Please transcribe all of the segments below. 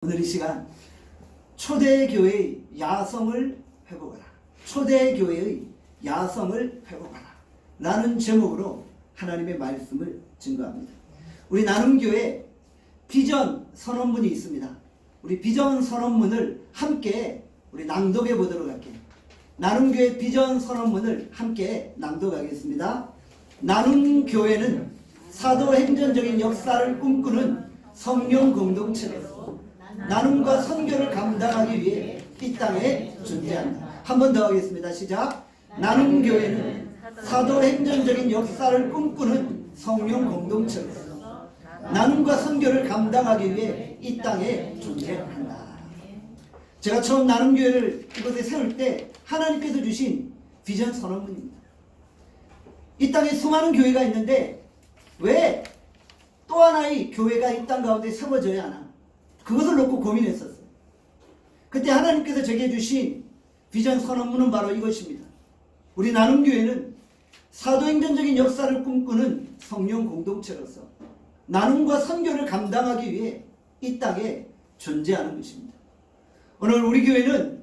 오늘 이 시간 초대교회의 야성을 회복하라, 초대교회의 야성을 회복하라 라는 제목으로 하나님의 말씀을 증거합니다. 우리 나눔교회 비전 선언문이 있습니다. 우리 비전 선언문을 함께 우리 낭독해 보도록 할게요. 나눔교회 비전 선언문을 함께 낭독하겠습니다. 나눔교회는 사도행전적인 역사를 꿈꾸는 성령 공동체로서 나눔과 선교를 감당하기 위해 이 땅에 존재한다. 한 번 더 하겠습니다. 시작. 나눔교회는 사도행전적인 역사를 꿈꾸는 성령 공동체로서 나눔과 선교를 감당하기 위해 이 땅에 존재한다. 제가 처음 나눔교회를 이곳에 세울 때 하나님께서 주신 비전 선언문입니다. 이 땅에 수많은 교회가 있는데 왜 또 하나의 교회가 이 땅 가운데 세워져야 하나? 그것을 놓고 고민했었어요. 그때 하나님께서 제게 주신 비전 선언문은 바로 이것입니다. 우리 나눔교회는 사도행전적인 역사를 꿈꾸는 성령 공동체로서 나눔과 선교를 감당하기 위해 이 땅에 존재하는 것입니다. 오늘 우리 교회는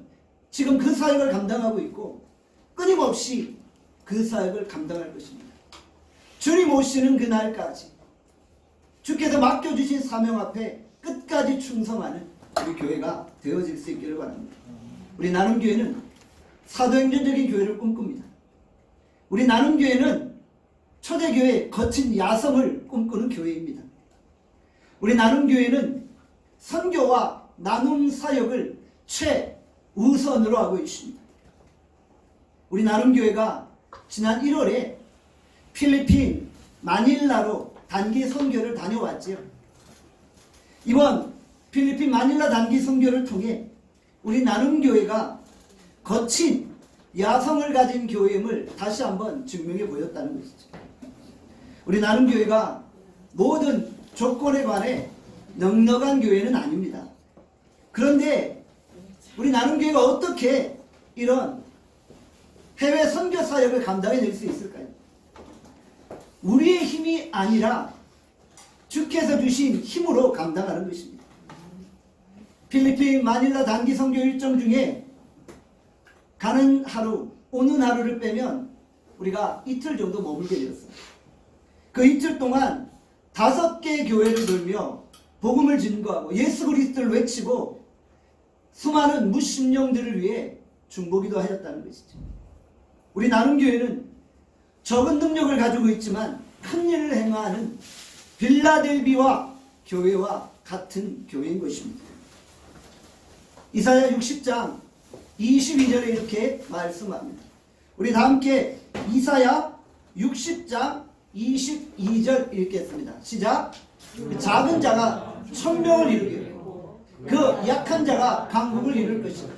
지금 그 사역을 감당하고 있고 끊임없이 그 사역을 감당할 것입니다. 주님 오시는 그날까지 주께서 맡겨주신 사명 앞에 끝까지 충성하는 우리 교회가 되어질 수 있기를 바랍니다. 우리 나눔교회는 사도행전적인 교회를 꿈꿉니다. 우리 나눔교회는 초대교회의 거친 야성을 꿈꾸는 교회입니다. 우리 나눔교회는 선교와 나눔 사역을 최우선으로 하고 있습니다. 우리 나눔교회가 지난 1월에 필리핀 마닐라로 단기 선교를 다녀왔지요. 이번 필리핀 마닐라 단기 선교를 통해 우리 나눔교회가 거친 야성을 가진 교회임을 다시 한번 증명해 보였다는 것이죠. 우리 나눔교회가 모든 조건에 관해 넉넉한 교회는 아닙니다. 그런데 우리 나눔교회가 어떻게 이런 해외 선교 사역을 감당해낼 수 있을까요? 우리의 힘이 아니라 주께서 주신 힘으로 감당하는 것입니다. 필리핀 마닐라 단기 선교 일정 중에 가는 하루, 오는 하루를 빼면 우리가 이틀 정도 머물게 되었어요. 그 이틀 동안 5개 교회를 돌며 복음을 증거하고 예수 그리스도를 외치고 수많은 무신령들을 위해 중보기도 하였다는 것이죠. 우리 나눔교회는 적은 능력을 가지고 있지만 큰 일을 행하는 빌라델비와 교회와 같은 교회인 것입니다. 이사야 60장 22절에 이렇게 말씀합니다. 우리 다 함께 이사야 60장 22절 읽겠습니다. 시작. 작은 자가 천명을 이루겠고 그 약한 자가 강국을 이룰 것이다.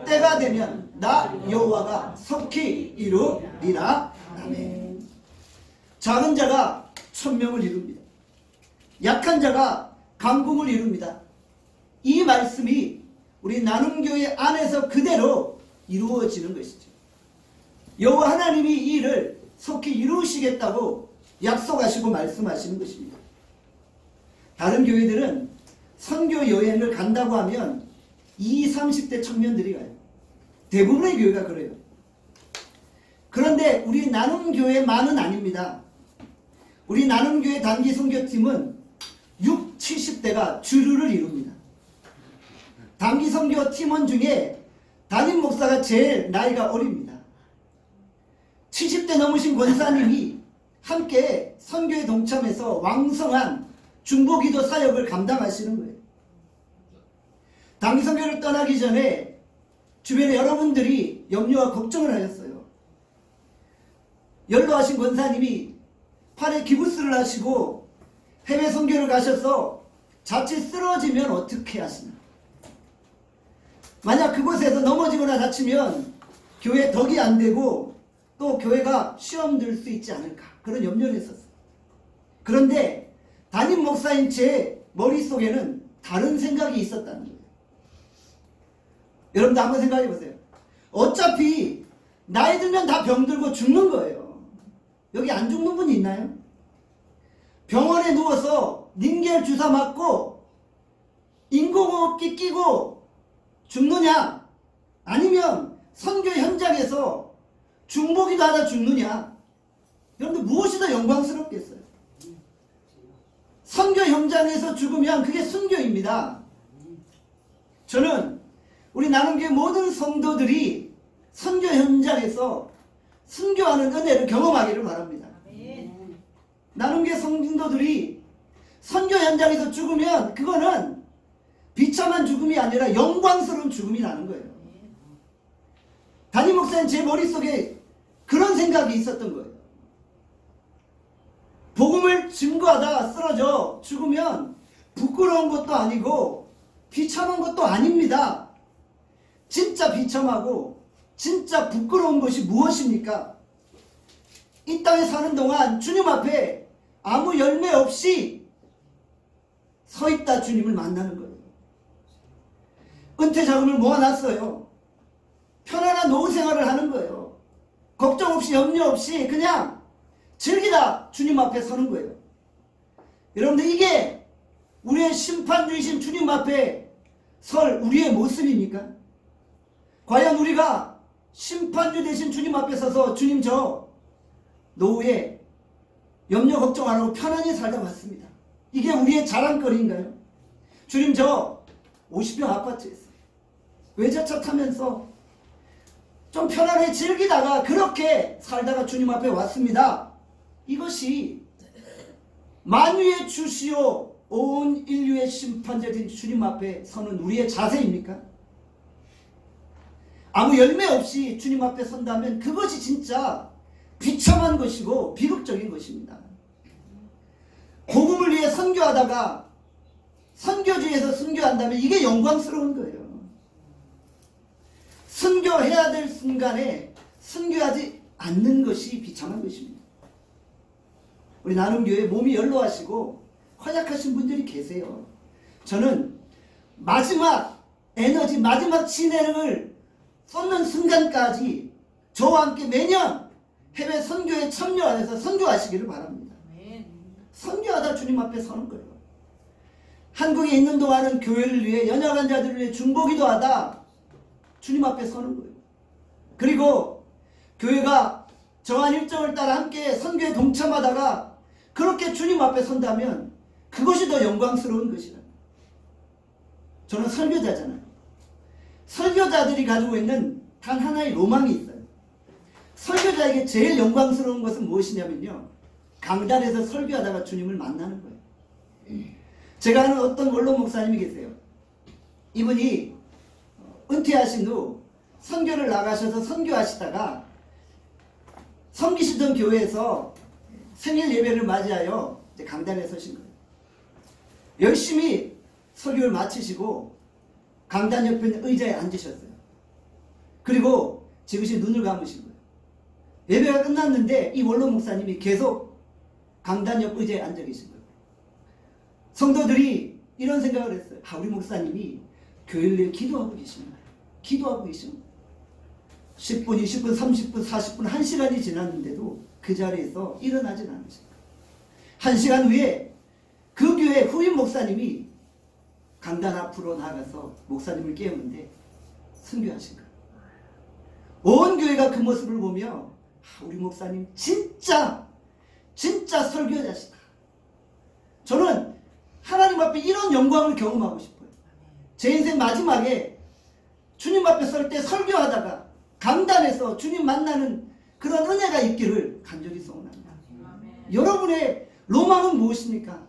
때가 되면 나 여호와가 속히 이루리라. 아멘. 작은 자가 천명을 이룹니다. 약한 자가 강국을 이룹니다. 이 말씀이 우리 나눔교회 안에서 그대로 이루어지는 것이죠. 여호와 하나님이 이 일을 속히 이루시겠다고 약속하시고 말씀하시는 것입니다. 다른 교회들은 선교 여행을 간다고 하면 20, 30대 청년들이 가요. 대부분의 교회가 그래요. 그런데 우리 나눔교회만은 아닙니다. 우리 나눔교회 단기 선교팀은 6, 70대가 주류를 이룹니다. 단기 선교 팀원 중에 담임 목사가 제일 나이가 어립니다. 70대 넘으신 권사님이 함께 선교에 동참해서 왕성한 중보기도 사역을 감당하시는 거예요. 단기 선교를 떠나기 전에 주변에 여러분들이 염려와 걱정을 하셨어요. 연로하신 권사님이 팔에 기부스를 하시고 해외 선교를 가셔서 자칫 쓰러지면 어떻게 하시나? 만약 그곳에서 넘어지거나 다치면 교회 덕이 안 되고 또 교회가 시험 들 수 있지 않을까? 그런 염려를 했었어요. 그런데 담임 목사인 제 머릿속에는 다른 생각이 있었다는 거예요. 여러분도 한번 생각해 보세요. 어차피 나이 들면 다 병들고 죽는 거예요. 여기 안 죽는 분이 있나요? 병원에 누워서 링겔 주사 맞고 인공호흡기 끼고 죽느냐, 아니면 선교 현장에서 중보기도 하다 죽느냐. 여러분들 무엇이 더 영광스럽겠어요? 선교 현장에서 죽으면 그게 순교입니다. 저는 우리 나눔교회 모든 성도들이 선교 현장에서 순교하는 은혜를 경험하기를 바랍니다. 나눔교회 성도들이 선교 현장에서 죽으면 그거는 비참한 죽음이 아니라 영광스러운 죽음이 나는 거예요. 담임 목사님 제 머릿속에 그런 생각이 있었던 거예요. 복음을 증거하다 쓰러져 죽으면 부끄러운 것도 아니고 비참한 것도 아닙니다. 진짜 비참하고 진짜 부끄러운 것이 무엇입니까? 이 땅에 사는 동안 주님 앞에 아무 열매 없이 서 있다 주님을 만나는 거예요. 은퇴 자금을 모아놨어요. 편안한 노후 생활을 하는 거예요. 걱정 없이 염려 없이 그냥 즐기다 주님 앞에 서는 거예요. 여러분들 이게 우리의 심판주이신 주님 앞에 설 우리의 모습입니까? 과연 우리가 심판주 되신 주님 앞에 서서 주님 저 노후에 염려 걱정 안 하고 편안히 살다 왔습니다. 이게 우리의 자랑거리인가요? 주님 저 50평 아파트에서 외제차 타면서 좀 편안히 즐기다가 그렇게 살다가 주님 앞에 왔습니다. 이것이 만유의 주시오 온 인류의 심판자 된 주님 앞에 서는 우리의 자세입니까? 아무 열매 없이 주님 앞에 선다면 그것이 진짜 비참한 것이고 비극적인 것입니다. 복음을 위해 선교하다가 선교지에서 순교한다면 이게 영광스러운 거예요. 순교해야 될 순간에 순교하지 않는 것이 비참한 것입니다. 우리 나눔교회 몸이 연로하시고 허약하신 분들이 계세요. 저는 마지막 에너지, 마지막 진행을 쏟는 순간까지 저와 함께 매년 해외 선교에 참여해서 선교하시기를 바랍니다. 선교하다 주님 앞에 서는 거예요. 한국에 있는 동안은 교회를 위해 연약한 자들을 위해 중보기도 하다 주님 앞에 서는 거예요. 그리고 교회가 정한 일정을 따라 함께 선교에 동참하다가 그렇게 주님 앞에 선다면 그것이 더 영광스러운 것이라. 저는 설교자잖아요. 설교자들이 가지고 있는 단 하나의 로망이 있어요. 설교자에게 제일 영광스러운 것은 무엇이냐면요, 강단에서 설교하다가 주님을 만나는 거예요. 제가 아는 어떤 원로 목사님이 계세요. 이분이 은퇴하신 후 선교를 나가셔서 선교하시다가 섬기시던 교회에서 생일 예배를 맞이하여 이제 강단에 서신 거예요. 열심히 설교를 마치시고 강단 옆에 있는 의자에 앉으셨어요. 그리고 지그시 눈을 감으신 거예요. 예배가 끝났는데 이 원로 목사님이 계속 강단 옆 의자에 앉아 계신 거예요. 성도들이 이런 생각을 했어요. 아, 우리 목사님이 교회를 위해 기도하고 계시는 거예요. 기도하고 계시는 거예요. 10분, 20분, 30분, 40분, 1시간이 지났는데도 그 자리에서 일어나질 않으신 거예요. 1시간 후에 그 교회 후임 목사님이 강단 앞으로 나가서 목사님을 깨우는데 순교하신 거예요. 온 교회가 그 모습을 보며 아, 우리 목사님 진짜 설교자시다. 저는 하나님 앞에 이런 영광을 경험하고 싶어요. 제 인생 마지막에 주님 앞에 설 때 설교하다가 강단에서 주님 만나는 그런 은혜가 있기를 간절히 소원합니다. 여러분의 로망은 무엇입니까?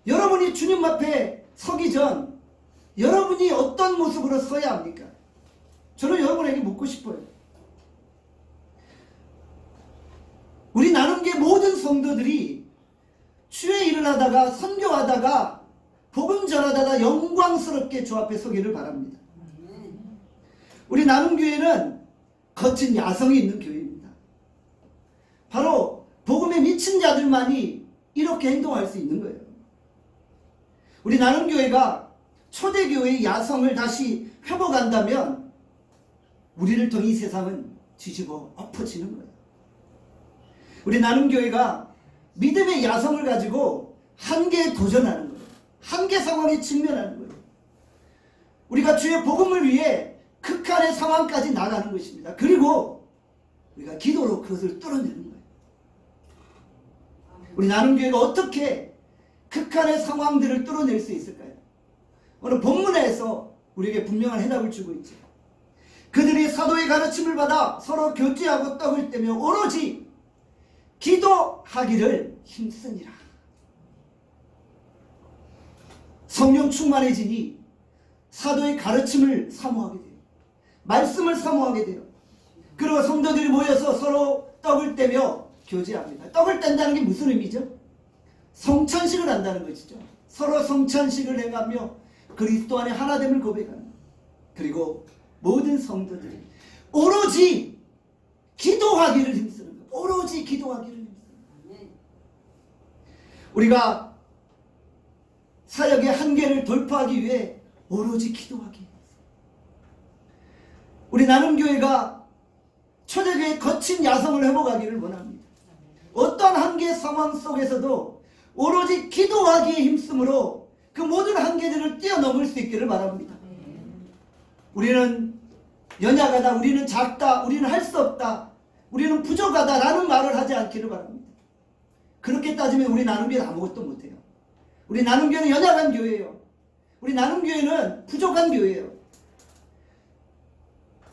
여러분이 주님 앞에 서기 전 여러분이 어떤 모습으로 서야 합니까? 저는 여러분에게 묻고 싶어요. 우리 나눔교회 모든 성도들이 주의 일을 하다가 선교하다가 복음 전하다가 영광스럽게 주 앞에 서기를 바랍니다. 우리 나눔교회는 거친 야성이 있는 교회입니다. 바로 복음에 미친 자들만이 이렇게 행동할 수 있는 거예요. 우리 나눔교회가 초대교회의 야성을 다시 회복한다면 우리를 통해 이 세상은 뒤집어 엎어지는 거예요. 우리 나눔교회가 믿음의 야성을 가지고 한계에 도전하는 거예요. 한계 상황에 직면하는 거예요. 우리가 주의 복음을 위해 극한의 상황까지 나가는 것입니다. 그리고 우리가 기도로 그것을 뚫어내는 거예요. 우리 나눔교회가 어떻게 극한의 상황들을 뚫어낼 수 있을까요? 오늘 본문에서 우리에게 분명한 해답을 주고 있죠. 그들이 사도의 가르침을 받아 서로 교제하고 떡을 떼며 오로지 기도하기를 힘쓰니라. 성령 충만해지니 사도의 가르침을 사모하게 돼요. 말씀을 사모하게 돼요. 그리고 성도들이 모여서 서로 떡을 떼며 교제합니다. 떡을 뗀다는 게 무슨 의미죠? 성찬식을 한다는 것이죠. 서로 성찬식을 해가며 그리스도 안에 하나됨을 고백하는. 그리고 모든 성도들이 오로지 기도하기를 힘쓰는 것. 오로지 기도하기를 힘쓰는 것. 우리가 사역의 한계를 돌파하기 위해 오로지 기도하기. 우리 나눔교회가 초대교회의 거친 야성을 회복하기를 원합니다. 어떤 한계 상황 속에서도 오로지 기도하기에 힘쓰므로 그 모든 한계들을 뛰어넘을 수 있기를 바랍니다. 우리는 연약하다, 우리는 작다, 우리는 할 수 없다, 우리는 부족하다 라는 말을 하지 않기를 바랍니다. 그렇게 따지면 우리 나눔교회는 아무것도 못해요. 우리 나눔교회는 연약한 교회예요. 우리 나눔교회는 부족한 교회예요.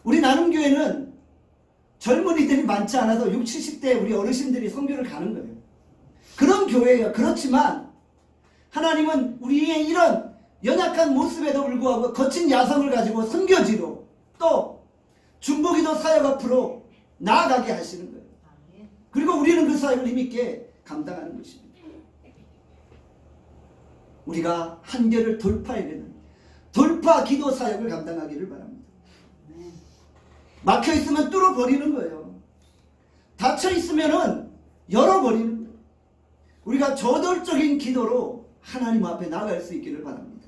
우리 나눔교회는 젊은이들이 많지 않아서 60, 70대 우리 어르신들이 선교를 가는 거예요. 그런 교회예요. 그렇지만 하나님은 우리의 이런 연약한 모습에도 불구하고 거친 야성을 가지고 선교지로 또 중보기도 사역 앞으로 나아가게 하시는 거예요. 그리고 우리는 그 사역을 힘있게 감당하는 것입니다. 우리가 한계를 돌파해내는 돌파 기도 사역을 감당하기를 바랍니다. 막혀있으면 뚫어버리는 거예요. 닫혀있으면 열어버리는 거예요. 우리가 저돌적인 기도로 하나님 앞에 나아갈 수 있기를 바랍니다.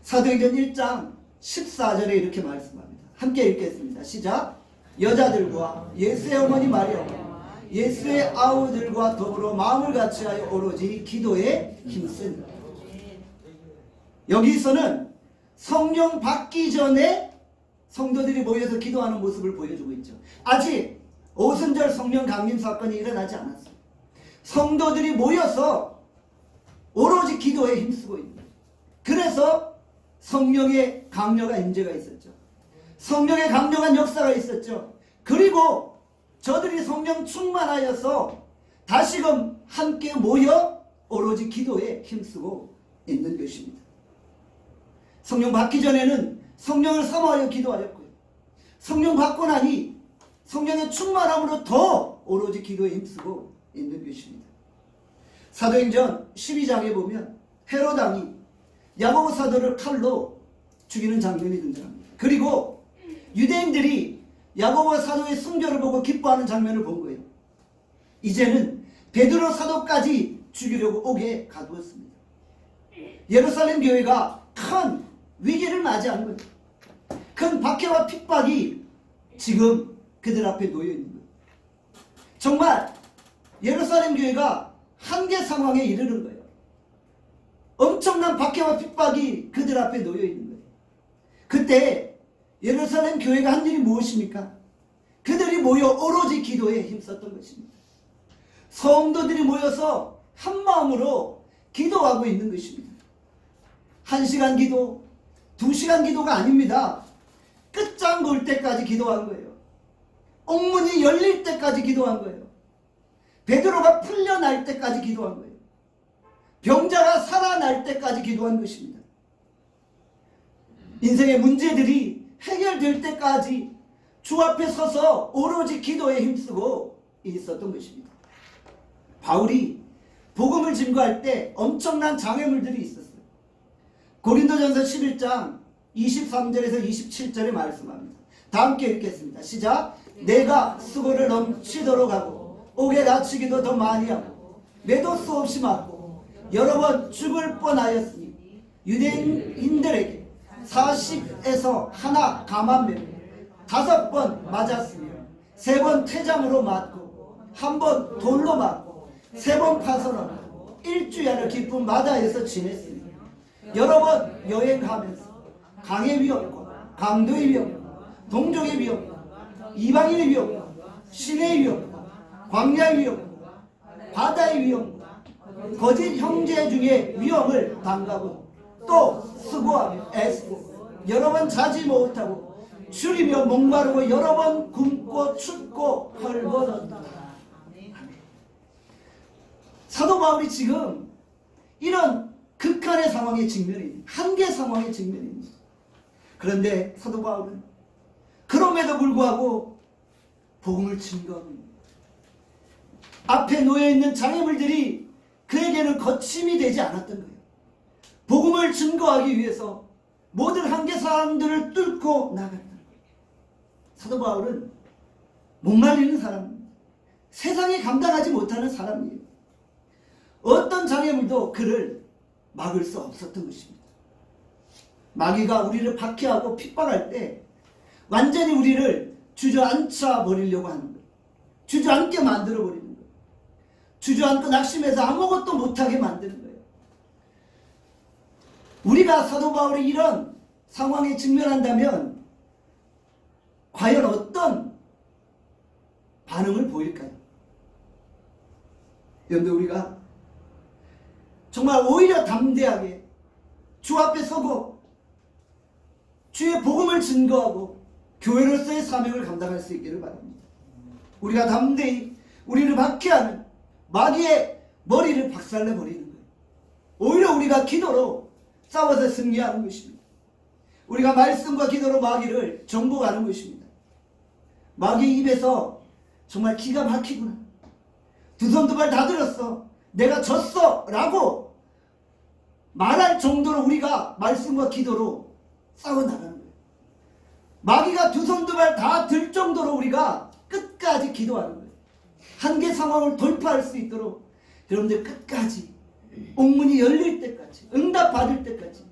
사도행전 1장 14절에 이렇게 말씀합니다. 함께 읽겠습니다. 시작. 여자들과 예수의 어머니 마리아와 예수의 아우들과 더불어 마음을 같이하여 오로지 기도에 힘쓴다. 여기서는 성령 받기 전에 성도들이 모여서 기도하는 모습을 보여주고 있죠. 아직 오순절 성령 강림 사건이 일어나지 않았어요. 성도들이 모여서 오로지 기도에 힘쓰고 있는 거예요. 그래서 성령의 강력한 임재가 있었죠. 성령의 강력한 역사가 있었죠. 그리고 저들이 성령 충만하여서 다시금 함께 모여 오로지 기도에 힘쓰고 있는 것입니다. 성령 받기 전에는 성령을 사모하여 기도하였고요. 성령 받고 나니 성령의 충만함으로 더 오로지 기도에 힘쓰고 있는 것입니다. 사도행전 12장에 보면 헤롯 왕이 야고보 사도를 칼로 죽이는 장면이 등장합니다. 그리고 유대인들이 야고보 사도의 순교를 보고 기뻐하는 장면을 본 거예요. 이제는 베드로 사도까지 죽이려고 오게 가두었습니다. 예루살렘 교회가 큰 위기를 맞이한 거예요. 큰 박해와 핍박이 지금 그들 앞에 놓여 있는 거예요. 정말 예루살렘 교회가 한계 상황에 이르는 거예요. 엄청난 박해와 핍박이 그들 앞에 놓여 있는 거예요. 그때 예루살렘 교회가 한 일이 무엇입니까? 그들이 모여 오로지 기도에 힘썼던 것입니다. 성도들이 모여서 한 마음으로 기도하고 있는 것입니다. 1시간 기도, 2시간 기도가 아닙니다. 끝장 볼 때까지 기도한 거예요. 옥문이 열릴 때까지 기도한 거예요. 베드로가 풀려날 때까지 기도한 거예요. 병자가 살아날 때까지 기도한 것입니다. 인생의 문제들이 해결될 때까지 주 앞에 서서 오로지 기도에 힘쓰고 있었던 것입니다. 바울이 복음을 증거할 때 엄청난 장애물들이 있었어요. 고린도전서 11장 23절에서 27절에 말씀합니다. 다 함께 읽겠습니다. 시작. 내가 수고를 넘치도록 하고 옥에 갇히기도 더 많이 하고 매도 수없이 맞고 여러 번 죽을 뻔하였으니 유대인들에게 40에서 하나 감한매로 5번 맞았으며 3번 퇴장으로 맞고 1번 돌로 맞고 3번 파선하고 일주일을 깊은 바다에서 지냈습니다. 여러 번 여행하면서 강의 위협과 강도의 위협과 동족의 위협과 이방인의 위협과 신의 위협과 광야의 위협과 바다의 위협과 거짓 형제 중에 위협을 당하고 또 수고하며 애쓰고 여러 번 자지 못하고 줄이며 목마르고 여러 번 굶고 춥고 헐벗었다. 사도 바울이 지금 이런 극한의 상황에 직면해 한계 상황에 직면해 있는 거예요. 그런데 사도 바울은 그럼에도 불구하고 복음을 증거합니다. 앞에 놓여있는 장애물들이 그에게는 거침이 되지 않았던 거예요. 복음을 증거하기 위해서 모든 한계 사항들을 뚫고 나갔던 거예요. 사도 바울은 목말리는 사람입니다. 세상이 감당하지 못하는 사람이에요. 어떤 장애물도 그를 막을 수 없었던 것입니다. 마귀가 우리를 박해하고 핍박할 때 완전히 우리를 주저앉혀 버리려고 하는 거예요. 주저앉게 만들어 버리는 거예요. 주저앉고 낙심해서 아무것도 못하게 만드는 거예요. 우리가 사도 바울의 이런 상황에 직면한다면 과연 어떤 반응을 보일까요? 여러분들, 우리가 정말 오히려 담대하게 주 앞에 서고 주의 복음을 증거하고 교회로서의 사명을 감당할 수 있기를 바랍니다. 우리가 담대히 우리를 박해하는 마귀의 머리를 박살내 버리는 거예요. 오히려 우리가 기도로 싸워서 승리하는 것입니다. 우리가 말씀과 기도로 마귀를 정복하는 것입니다. 마귀의 입에서 정말 기가 막히구나, 두 손 두 발 다 들었어, 내가 졌어 라고 말할 정도로 우리가 말씀과 기도로 싸워나가는 거예요. 마귀가 두 손 두 발 다 들 정도로 우리가 끝까지 기도하는 거예요. 한계 상황을 돌파할 수 있도록 여러분들 끝까지 옥문이 열릴 때까지, 응답 받을 때까지,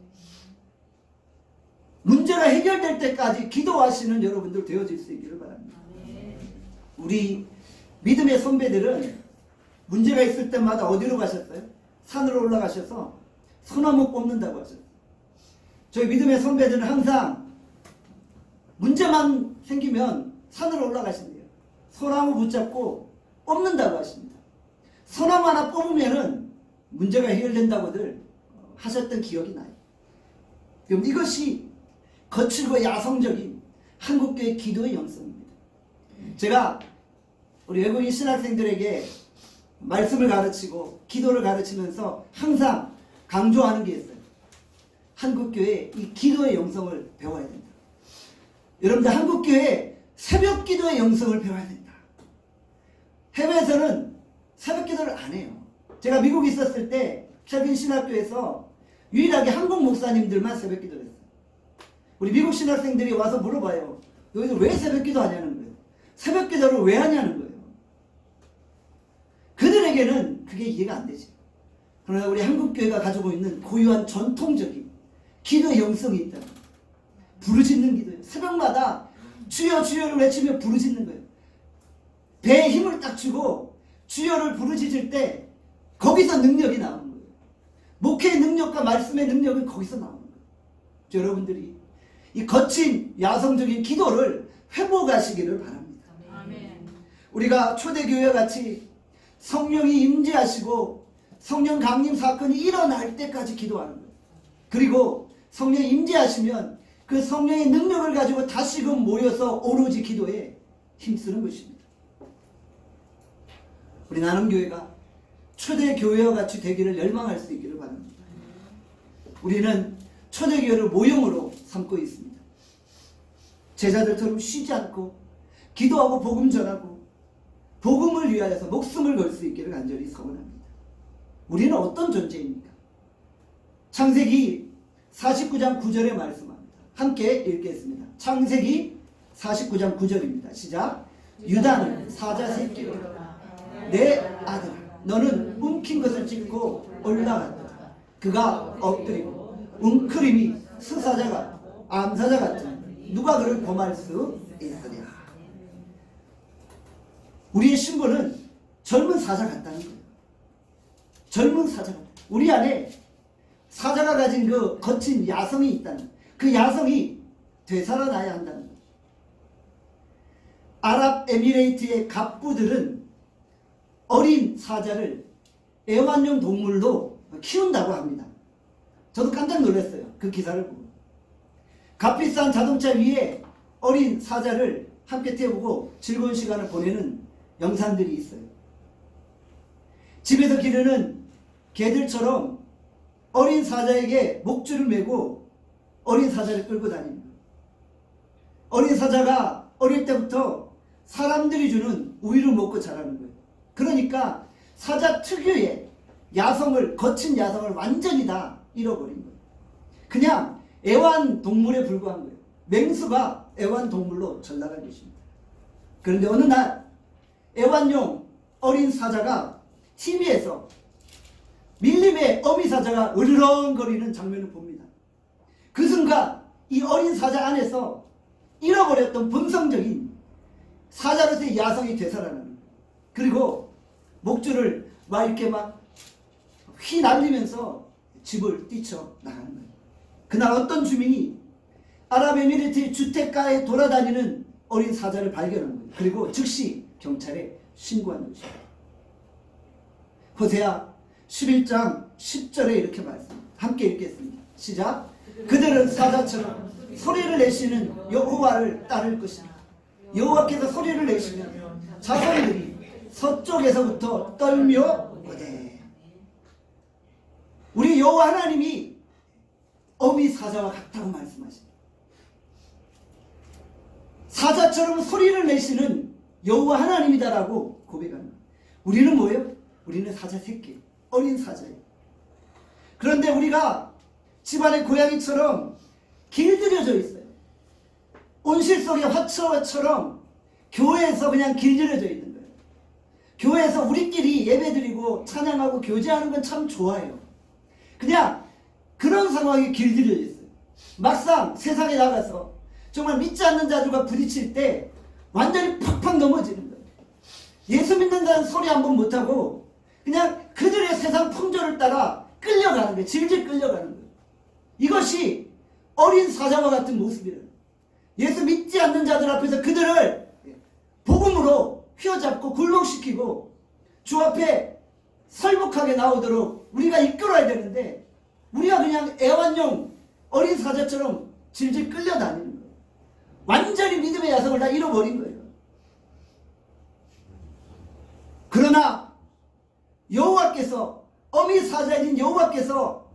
문제가 해결될 때까지 기도하시는 여러분들 되어질 수 있기를 바랍니다. 우리 믿음의 선배들은 문제가 있을 때마다 어디로 가셨어요? 산으로 올라가셔서 소나무 뽑는다고 하셨어요. 저희 믿음의 선배들은 항상 문제만 생기면 산으로 올라가신대요. 소나무 붙잡고 뽑는다고 하십니다. 소나무 하나 뽑으면은 문제가 해결된다고들 하셨던 기억이 나요. 그럼 이것이 거칠고 야성적인 한국교회 기도의 영성입니다. 제가 우리 외국인 신학생들에게 말씀을 가르치고 기도를 가르치면서 항상 강조하는 게 있어요. 한국교회 이 기도의 영성을 배워야 된다. 여러분들, 한국교회 새벽 기도의 영성을 배워야 된다. 해외에서는 새벽 기도를 안 해요. 제가 미국에 있었을 때 켈빈 신학교에서 유일하게 한국 목사님들만 새벽 기도를 했어요. 우리 미국 신학생들이 와서 물어봐요. 너희들 왜 새벽 기도 하냐는 거예요. 새벽 기도를 왜 하냐는 거예요. 그들에게는 그게 이해가 안 되지. 그러나 우리 한국교회가 가지고 있는 고유한 전통적인 기도의 영성이 있다. 부르짖는 기도예요. 새벽마다 주여 주여를 외치며 부르짖는 거예요. 배에 힘을 딱 주고 주여를 부르짖을 때 거기서 능력이 나오는 거예요. 목회의 능력과 말씀의 능력은 거기서 나오는 거예요. 여러분들이 이 거친 야성적인 기도를 회복하시기를 바랍니다. 아멘. 우리가 초대교회와 같이 성령이 임재하시고 성령 강림 사건이 일어날 때까지 기도하는 거예요. 그리고 성령이 임재하시면 그 성령의 능력을 가지고 다시금 모여서 오로지 기도에 힘쓰는 것입니다. 우리 나눔교회가 초대교회와 같이 되기를 열망할 수 있기를 바랍니다. 우리는 초대교회를 모형으로 삼고 있습니다. 제자들처럼 쉬지 않고 기도하고 복음 전하고 복음을 위하여서 목숨을 걸 수 있기를 간절히 소원합니다. 우리는 어떤 존재입니까? 창세기 49장 9절에 말씀합니다. 함께 읽겠습니다. 창세기 49장 9절입니다. 시작. 유다는 사자 새끼로 내 아들아 너는 움킨 것을 찢고 올라갔다. 그가 엎드리고 웅크림이 수사자가 암사자 같은 누가 그를 범할 수 있으랴. 우리의 신분은 젊은 사자 같다는 거예요. 젊은 사자가, 우리 안에 사자가 가진 그 거친 야성이 있다는, 그 야성이 되살아나야 한다는 거죠. 아랍에미레이트의 갑부들은 어린 사자를 애완용 동물로 키운다고 합니다. 저도 깜짝 놀랐어요. 그 기사를 보고. 값비싼 자동차 위에 어린 사자를 함께 태우고 즐거운 시간을 보내는 영상들이 있어요. 집에서 기르는 개들처럼 어린 사자에게 목줄을 매고 어린 사자를 끌고 다니는 거예요. 어린 사자가 어릴 때부터 사람들이 주는 우유를 먹고 자라는 거예요. 그러니까 사자 특유의 야성을, 거친 야성을 완전히 다 잃어버린 거예요. 그냥 애완동물에 불과한 거예요. 맹수가 애완동물로 전락한 것입니다. 그런데 어느 날 애완용 어린 사자가 TV에서 밀림의 어미 사자가 으르렁거리는 장면을 봅니다. 그 순간 이 어린 사자 안에서 잃어버렸던 본성적인 사자로서의 야성이 되살아나는 거예요. 그리고 목줄을 막 이렇게 막 휘날리면서 집을 뛰쳐나가는 거예요. 그날 어떤 주민이 아랍에미리트의 주택가에 돌아다니는 어린 사자를 발견한 거예요. 그리고 즉시 경찰에 신고한 것입니다. 호세아 11장 10절에 이렇게 말씀합니다. 함께 읽겠습니다. 시작. 그들은 사자처럼 소리를 내시는 여호와를 따를 것이다. 여호와께서 소리를 내시면 자손들이 서쪽에서부터 떨며 오되. 우리 여호와 하나님이 어미 사자와 같다고 말씀하십니다. 사자처럼 소리를 내시는 여호와 하나님이다라고 고백하는 거예요. 우리는 뭐예요? 우리는 사자 새끼, 어린 사자예요. 그런데 우리가 집안의 고양이처럼 길들여져 있어요. 온실 속의 화초처럼 교회에서 그냥 길들여져 있는 거예요. 교회에서 우리끼리 예배드리고 찬양하고 교제하는 건 참 좋아요. 그냥 그런 상황에 길들여져 있어요. 막상 세상에 나가서 정말 믿지 않는 자들과 부딪힐 때 완전히 팍팍 넘어지는 거예요. 예수 믿는 자는 소리 한번 못하고 그냥 그들의 세상 풍조를 따라 끌려가는 거예요. 질질 끌려가는 거예요. 이것이 어린 사자와 같은 모습이에요. 예수 믿지 않는 자들 앞에서 그들을 복음으로 휘어잡고 굴복시키고 주 앞에 설복하게 나오도록 우리가 이끌어야 되는데 우리가 그냥 애완용 어린 사자처럼 질질 끌려다니는 거예요. 완전히 믿음의 야성을 다 잃어버린 거예요. 그러나 여호와께서, 어미 사자인 여호와께서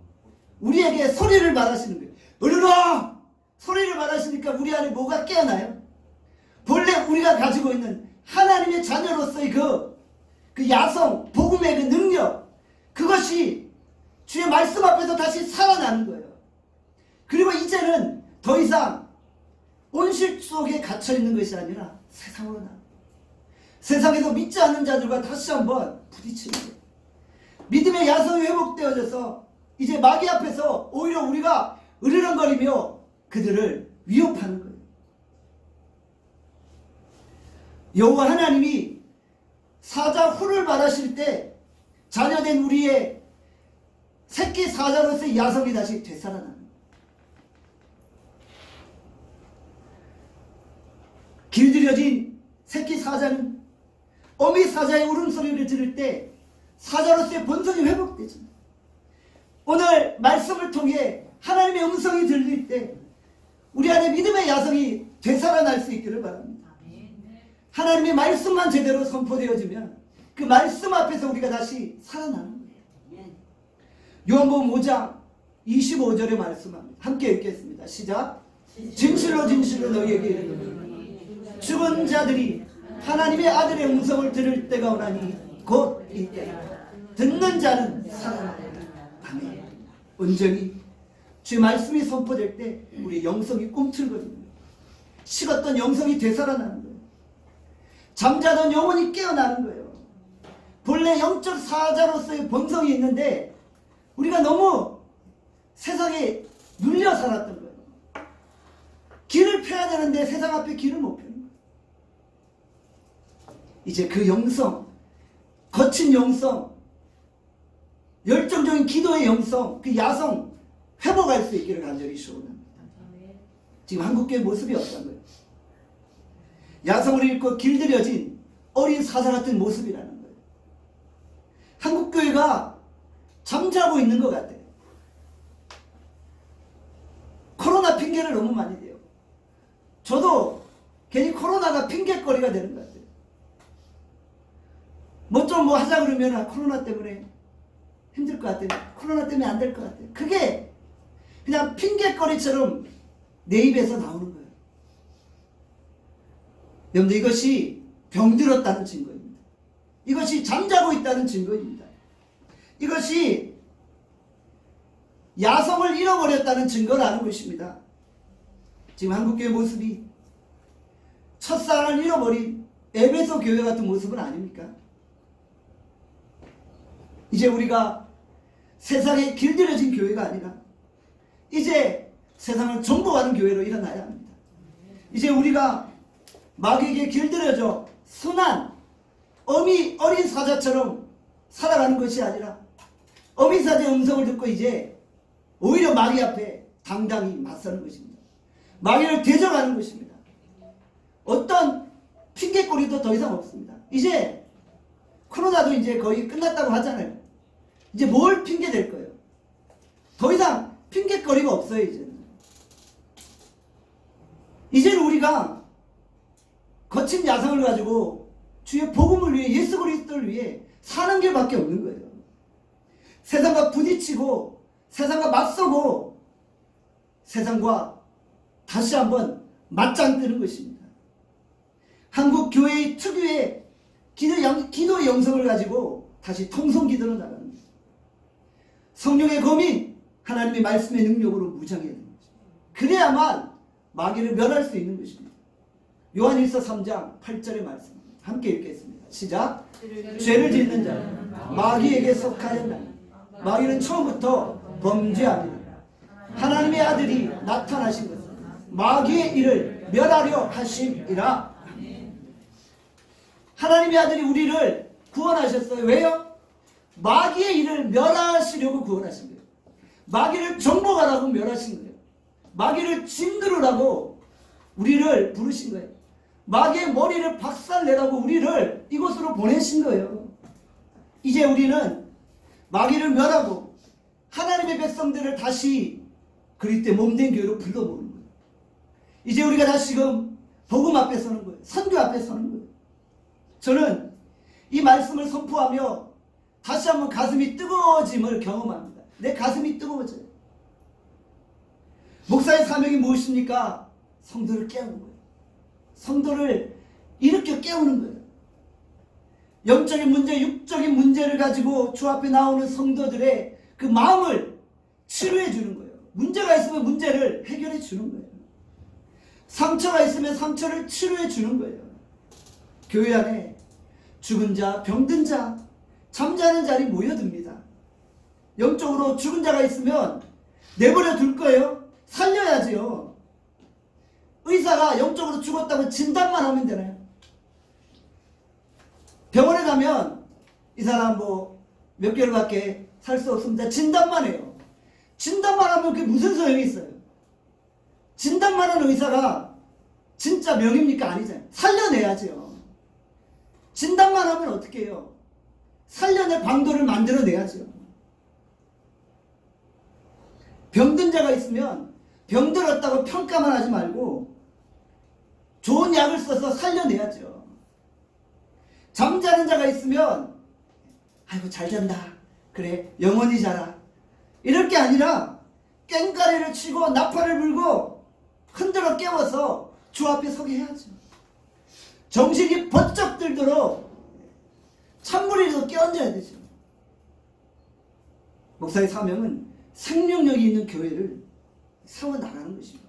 우리에게 소리를 말하시는 거예요. 으르렁! 소리를 말하시니까 우리 안에 뭐가 깨어나요? 본래 우리가 가지고 있는 하나님의 자녀로서의 그 야성, 복음의 그 능력, 그것이 주의 말씀 앞에서 다시 살아나는 거예요. 그리고 이제는 더 이상 온실 속에 갇혀있는 것이 아니라 세상으로 나가. 세상에서 믿지 않는 자들과 다시 한번 부딪히는 거예요. 믿음의 야성이 회복되어져서 이제 마귀 앞에서 오히려 우리가 으르렁거리며 그들을 위협하는 거예요. 여호와 하나님이 사자 후를 말하실 때 자녀된 우리의 새끼 사자로서의 야성이 다시 되살아나는 거예요. 길들여진 새끼 사자는 어미 사자의 울음소리를 들을 때 사자로서의 본성이 회복되죠. 오늘 말씀을 통해 하나님의 음성이 들릴 때 우리 안에 믿음의 야성이 되살아날 수 있기를 바랍니다. 하나님의 말씀만 제대로 선포되어지면 그 말씀 앞에서 우리가 다시 살아나는 거예요. 요한복음 5장 25절에 말씀합니다. 함께 읽겠습니다. 시작. 진실로 진실로 너희에게 이르노니 죽은 자들이 하나님의 아들의 음성을 들을 때가 오나니 곧 이때다. 듣는 자는 살아나리라. 아멘. 온전히 주의 말씀이 선포될 때 우리 영성이 꿈틀거립니다. 식었던 영성이 되살아나는 거예요. 잠자던 영혼이 깨어나는 거예요. 본래 영적 사자로서의 본성이 있는데 우리가 너무 세상에 눌려 살았던 거예요. 길을 펴야 되는데 세상 앞에 길을 못 펴는 거예요. 이제 그 영성, 거친 영성, 열정적인 기도의 영성, 그 야성 회복할 수 있기를 간절히 소원합니다. 지금 한국교회 모습이 어떤 거예요? 야성을 잃고 길들여진 어린 사자 같은 모습이라는 거예요. 한국교회가 잠자고 있는 것 같아요. 코로나 핑계를 너무 많이 대요. 저도 괜히 코로나가 핑계거리가 되는 것 같아요. 뭐 좀 뭐 하자 그러면 코로나 때문에 힘들 것 같아요. 코로나 때문에 안 될 것 같아요. 그게 그냥 핑계거리처럼 내 입에서 나오는 거예요. 여러분들, 이것이 병들었다는 증거입니다. 이것이 잠자고 있다는 증거입니다. 이것이 야성을 잃어버렸다는 증거라는 것입니다. 지금 한국교회 모습이 첫사랑을 잃어버린 에베소 교회 같은 모습은 아닙니까? 이제 우리가 세상에 길들여진 교회가 아니라 이제 세상을 정복하는 교회로 일어나야 합니다. 이제 우리가 마귀에게 길들여져 순한 어린 사자처럼 살아가는 것이 아니라 어미 사자의 음성을 듣고 이제 오히려 마귀 앞에 당당히 맞서는 것입니다. 마귀를 대적하는 것입니다. 어떤 핑계거리도 더 이상 없습니다. 이제 코로나도 이제 거의 끝났다고 하잖아요. 이제 뭘 핑계 댈 거예요? 더 이상 핑계거리가 없어요. 이제는 우리가 거친 야성을 가지고 주의 복음을 위해, 예수 그리스도를 위해 사는 길밖에 없는 거예요. 세상과 부딪히고 세상과 맞서고 세상과 다시 한번 맞짱 뜨는 것입니다. 한국 교회의 특유의 기도의 영성을 가지고 다시 통성기도로 나가는 거예요. 성령의 검인, 하나님의 말씀의 능력으로 무장해야 되는 것입니다. 그래야만 마귀를 멸할 수 있는 것입니다. 요한일서 3장 8절의 말씀 함께 읽겠습니다. 시작. 죄를 짓는 자는 마귀에게 속하였나니 마귀는 처음부터 범죄합니다. 하나님의 아들이 나타나신 것은 마귀의 일을 멸하려 하심이라. 하나님의 아들이 우리를 구원하셨어요. 왜요? 마귀의 일을 멸하시려고 구원하신 거예요. 마귀를 정복하라고 멸하신 거예요. 마귀를 짓누르라고 우리를 부르신 거예요. 마귀의 머리를 박살내라고 우리를 이곳으로 보내신 거예요. 이제 우리는 마귀를 멸하고 하나님의 백성들을 다시 그리스도의 몸된 교회로 불러보는 거예요. 이제 우리가 다시금 복음 앞에 서는 거예요. 선교 앞에 서는 거예요. 저는 이 말씀을 선포하며 다시 한번 가슴이 뜨거워짐을 경험합니다. 내 가슴이 뜨거워져요. 목사의 사명이 무엇입니까? 성도를 깨우는 거예요. 성도를 일으켜 깨우는 거예요. 영적인 문제, 육적인 문제를 가지고 주 앞에 나오는 성도들의 그 마음을 치료해 주는 거예요. 문제가 있으면 문제를 해결해 주는 거예요. 상처가 있으면 상처를 치료해 주는 거예요. 교회 안에 죽은 자, 병든 자, 잠자는 자리 모여듭니다. 영적으로 죽은 자가 있으면 내버려 둘 거예요? 살려야지요. 의사가 영적으로 죽었다고 진단만 하면 되나요? 병원에 가면 이 사람 뭐 몇 개월밖에 살 수 없습니다. 진단만 해요. 진단만 하면 그게 무슨 소용이 있어요? 진단만 하는 의사가 진짜 명입니까? 아니잖아요. 살려내야죠. 진단만 하면 어떻게 해요? 살려낼 방도를 만들어내야죠. 병든 자가 있으면 병들었다고 평가만 하지 말고 좋은 약을 써서 살려내야죠. 잠자는 자가 있으면 아이고 잘 잔다. 그래 영원히 자라. 이럴 게 아니라 깽가리를 치고 나팔을 불고 흔들어 깨워서 주 앞에 서게 해야죠. 정신이 번쩍 들도록 찬물이라도 깨얹어야 되죠. 목사의 사명은 생명력이 있는 교회를 세워나가는 것입니다.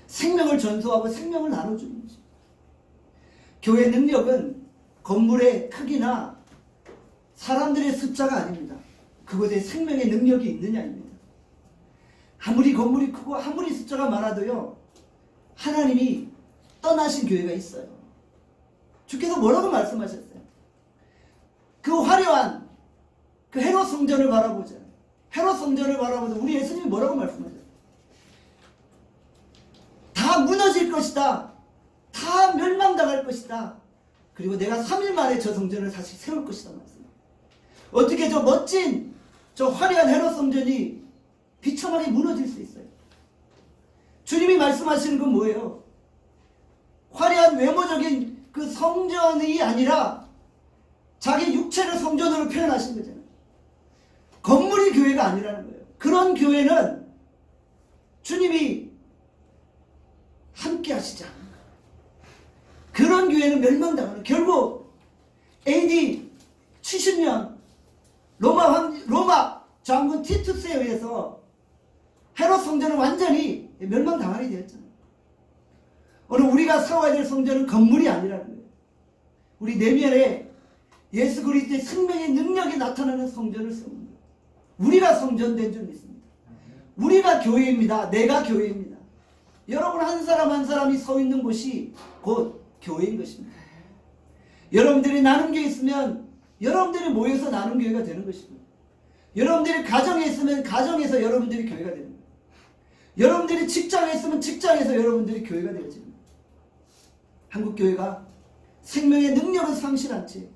생명을 전수하고 생명을 나눠주는 것입니다. 교회 능력은 건물의 크기나 사람들의 숫자가 아닙니다. 그곳에 생명의 능력이 있느냐입니다. 아무리 건물이 크고 아무리 숫자가 많아도요, 하나님이 떠나신 교회가 있어요. 주께서 뭐라고 말씀하셨어요? 그 화려한 그 헤롯 성전을 바라보자. 헤롯 성전을 바라보자. 우리 예수님이 뭐라고 말씀하세요? 다 무너질 것이다. 다 멸망당할 것이다. 그리고 내가 3일 만에 저 성전을 다시 세울 것이다 말씀. 어떻게 저 멋진 저 화려한 헤롯 성전이 비참하게 무너질 수 있어요? 주님이 말씀하시는 건 뭐예요? 화려한 외모적인 그 성전이 아니라 자기 육체를 성전으로 표현하신 거잖아요. 건물이 교회가 아니라는 거예요. 그런 교회는 주님이 함께 하시지 않는 거예요. 그런 교회는 멸망당하는, 결국 AD 70년 로마 장군 티투스에 의해서 헤롯 성전은 완전히 멸망당하게 되었잖아요. 오늘 우리가 세워야 될 성전은 건물이 아니라는 거예요. 우리 내면에 예수 그리스도의 생명의 능력이 나타나는 성전을 세우는 거예요. 우리가 성전된 줄 믿습니다. 우리가 교회입니다. 내가 교회입니다. 여러분 한 사람 한 사람이 서 있는 곳이 곧 교회인 것입니다. 여러분들이 나눔교회 있으면 여러분들이 모여서 나눔교회가 되는 것이고, 여러분들이 가정에 있으면 가정에서 여러분들이 교회가 되는 거예요. 여러분들이 직장에 있으면 직장에서 여러분들이 교회가 되어집니다. 한국교회가 생명의 능력을 상실한 채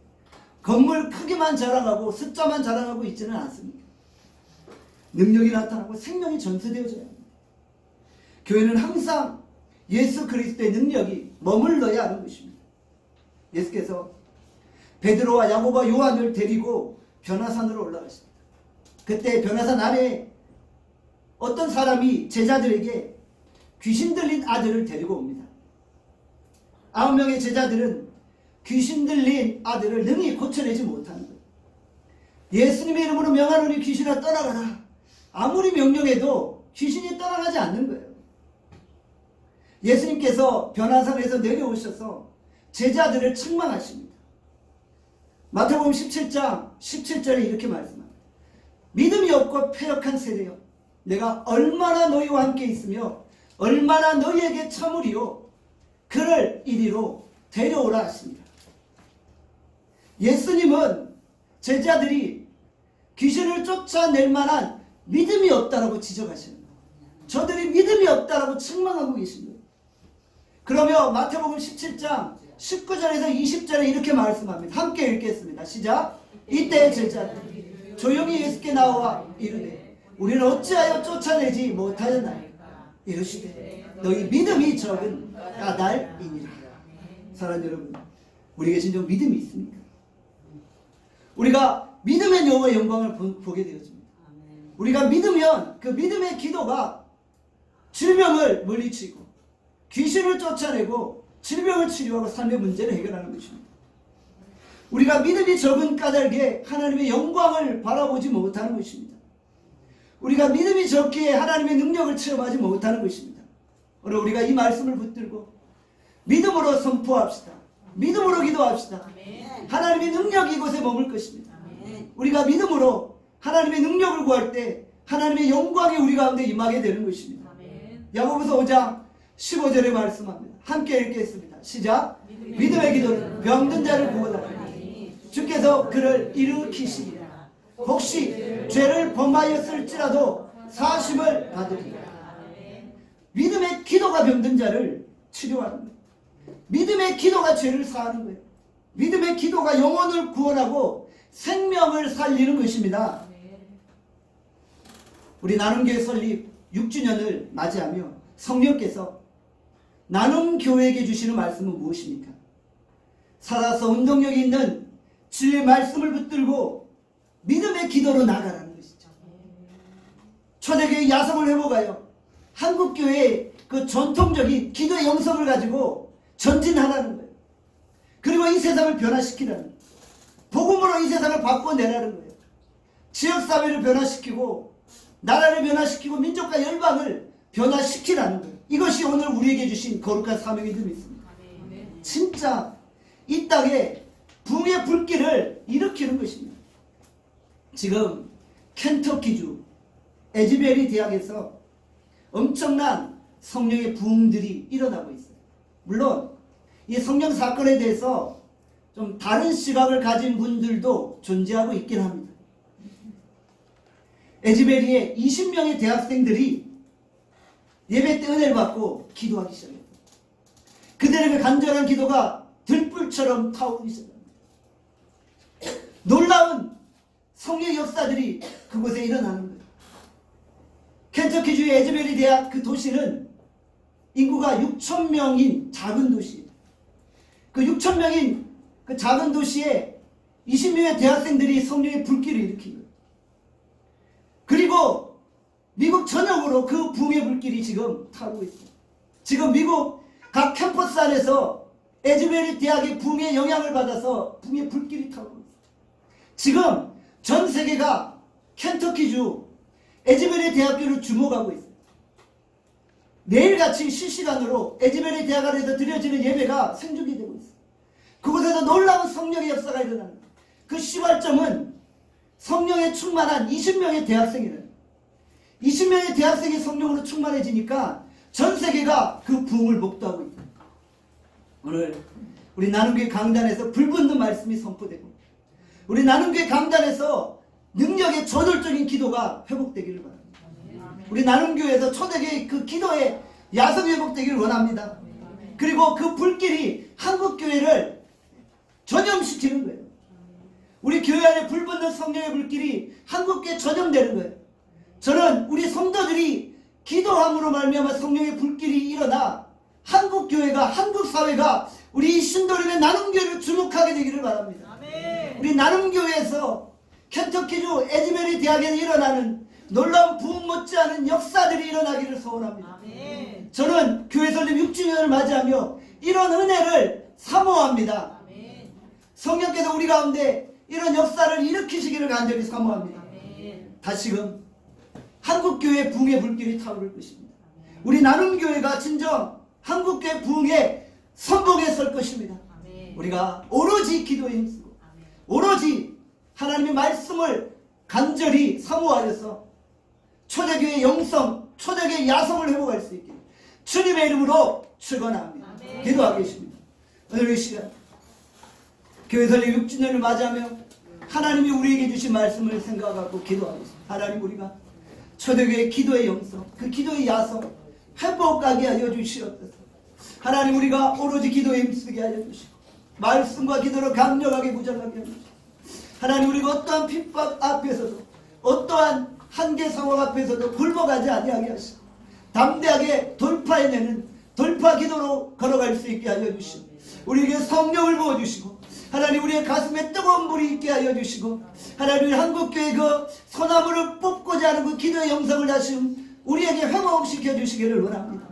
건물 크기만 자랑하고 숫자만 자랑하고 있지는 않습니다. 능력이 나타나고 생명이 전수되어져야 합니다. 교회는 항상 예수 그리스도의 능력이 머물러야 하는 것입니다. 예수께서 베드로와 야고보와 요한을 데리고 변화산으로 올라가십니다. 그때 변화산 아래에 어떤 사람이 제자들에게 귀신 들린 아들을 데리고 옵니다. 9명의 제자들은 귀신 들린 아들을 능히 고쳐내지 못하는 거예요. 예수님의 이름으로 명하노니 귀신아 떠나가라. 아무리 명령해도 귀신이 떠나가지 않는 거예요. 예수님께서 변화산에서 내려오셔서 제자들을 책망하십니다. 마태복음 17장 17절에 이렇게 말씀합니다. 믿음이 없고 패역한 세대여, 내가 얼마나 너희와 함께 있으며 얼마나 너희에게 참으리요, 그를 이리로 데려오라 하십니다. 예수님은 제자들이 귀신을 쫓아낼 만한 믿음이 없다라고 지적하시는 거예요. 저들이 믿음이 없다라고 책망하고 계십니다. 그러며 마태복음 17장 19절에서 20절에 이렇게 말씀합니다. 함께 읽겠습니다. 시작. 이때 제자들이 조용히 예수께 나와 이르되 우리는 어찌하여 쫓아내지 못하였나이까. 이르시되 너희 믿음이 적은 까닭이니라. 사랑하는 여러분, 우리에게 진정 믿음이 있습니까? 우리가 믿음의 여호와의 영광을 보게 되어집니다. 우리가 믿으면 그 믿음의 기도가 질병을 물리치고 귀신을 쫓아내고 질병을 치료하고 삶의 문제를 해결하는 것입니다. 우리가 믿음이 적은 까닭에 하나님의 영광을 바라보지 못하는 것입니다. 우리가 믿음이 적기에 하나님의 능력을 체험하지 못하는 것입니다. 오늘 우리가 이 말씀을 붙들고 믿음으로 선포합시다. 믿음으로 기도합시다. 하나님의 능력이 이곳에 머물 것입니다. 우리가 믿음으로 하나님의 능력을 구할 때 하나님의 영광이 우리 가운데 임하게 되는 것입니다. 야고보서 5장 15절에 말씀합니다. 함께 읽겠습니다. 시작. 믿음의 기도는 병든 자를 구원하니 주께서 그를 일으키시리라. 혹시 죄를 범하였을지라도 사심을 받으리라. 믿음의 기도가 병든 자를 치료하는 거예요. 믿음의 기도가 죄를 사하는 거예요. 믿음의 기도가 영혼을 구원하고 생명을 살리는 것입니다. 우리 나눔교회 설립 6주년을 맞이하며 성령께서 나눔교회에게 주시는 말씀은 무엇입니까? 살아서 운동력이 있는 진리의 말씀을 붙들고 믿음의 기도로 나아가라는 것이죠. 초대교회 야성을 회복하여 한국교회의 그 전통적인 기도의 영성을 가지고 전진하라는 거예요. 그리고 이 세상을 변화시키라는 거예요. 복음으로 이 세상을 바꿔내라는 거예요. 지역사회를 변화시키고 나라를 변화시키고 민족과 열방을 변화시키라는 거예요. 이것이 오늘 우리에게 주신 거룩한 사명인 줄 믿습니다. 진짜 이 땅에 붕의 불길을 일으키는 것입니다. 지금 켄터키주 에즈베리 대학에서 엄청난 성령의 부흥들이 일어나고 있어요. 물론 이 성령 사건에 대해서 좀 다른 시각을 가진 분들도 존재하고 있긴 합니다. 에즈베리의 20명의 대학생들이 예배 때 은혜를 받고 기도하기 시작했어요. 그들에게 간절한 기도가 들불처럼 타오르기 시작합니다. 놀라운 성령 역사들이 그곳에 일어나는 거예요. 켄터키주의 에즈베리 대학 그 도시는 인구가 6,000명인 작은 도시예요. 그 6,000명인 그 작은 도시에 20명의 대학생들이 성령의 불길을 일으킨 거예요. 그리고 미국 전역으로 그 부흥의 불길이 지금 타오르고 있어요. 지금 미국 각 캠퍼스 안에서 에즈베리 대학의 부흥의 영향을 받아서 부흥의 불길이 타오르고 있어요. 지금 전 세계가 켄터키주 에즈베리 대학교를 주목하고 있어요. 매일같이 실시간으로 에즈베리 대학 안에서 드려지는 예배가 생중계되고 있어요. 그곳에서 놀라운 성령의 역사가 일어나는 거예요. 그 시발점은 성령에 충만한 20명의 대학생이래요. 20명의 대학생이 성령으로 충만해지니까 전 세계가 그 부흥을 목도하고 있다. 오늘 우리 나눔교회 강단에서 불붙는 말씀이 선포되고 우리 나눔교회 강단에서 능력의 저돌적인 기도가 회복되기를 바랍니다. 우리 나눔교회에서 초대교회 그 기도의 야성이 회복되기를 원합니다. 그리고 그 불길이 한국교회를 전염시키는 거예요. 우리 교회 안에 불붙는 성령의 불길이 한국교회에 전염되는 거예요. 저는 우리 성도들이 기도함으로 말미암아 성령의 불길이 일어나 한국교회가 한국사회가 우리 신도림의 나눔교회를 주목하게 되기를 바랍니다. 아멘. 우리 나눔교회에서 켄터키주 에즈베리 대학에 일어나는 놀라운 부흥 못지않은 역사들이 일어나기를 소원합니다. 아멘. 저는 교회 설립 6주년을 맞이하며 이런 은혜를 사모합니다. 아멘. 성령께서 우리 가운데 이런 역사를 일으키시기를 간절히 사모합니다. 아멘. 다시금 한국교회 부흥의 불길이 타오를 것입니다. 우리 나눔교회가 진정 한국교회 부흥의 선봉에 설 것입니다. 아멘. 우리가 오로지 기도에 힘쓰고 오로지 하나님의 말씀을 간절히 사모하여서 초대교회의 영성, 초대교회의 야성을 회복할 수 있게 주님의 이름으로 축원합니다. 기도하겠습니다. 오늘 이 시간 교회 설립 6주년을 맞이하며 하나님이 우리에게 주신 말씀을 생각하고 기도하겠습니다. 하나님, 우리가 초대교회 기도의 영성, 그 기도의 야성 회복하게 하여 주시옵소서. 하나님, 우리가 오로지 기도에 힘쓰게 하여 주시고 말씀과 기도로 강력하게 무장하게 하여 주시고 하나님, 우리가 어떠한 핍박 앞에서도 어떠한 한계 상황 앞에서도 굴복하지 아니하게 하시고 담대하게 돌파해내는 돌파 기도로 걸어갈 수 있게 하여 주시고 우리에게 성령을 부어주시고 하나님, 우리의 가슴에 뜨거운 불이 있게 하여 주시고 하나님, 한국교회 그 소나무를 뽑고자 하는 그 기도의 영성을 다시 우리에게 회복시켜 주시기를 원합니다.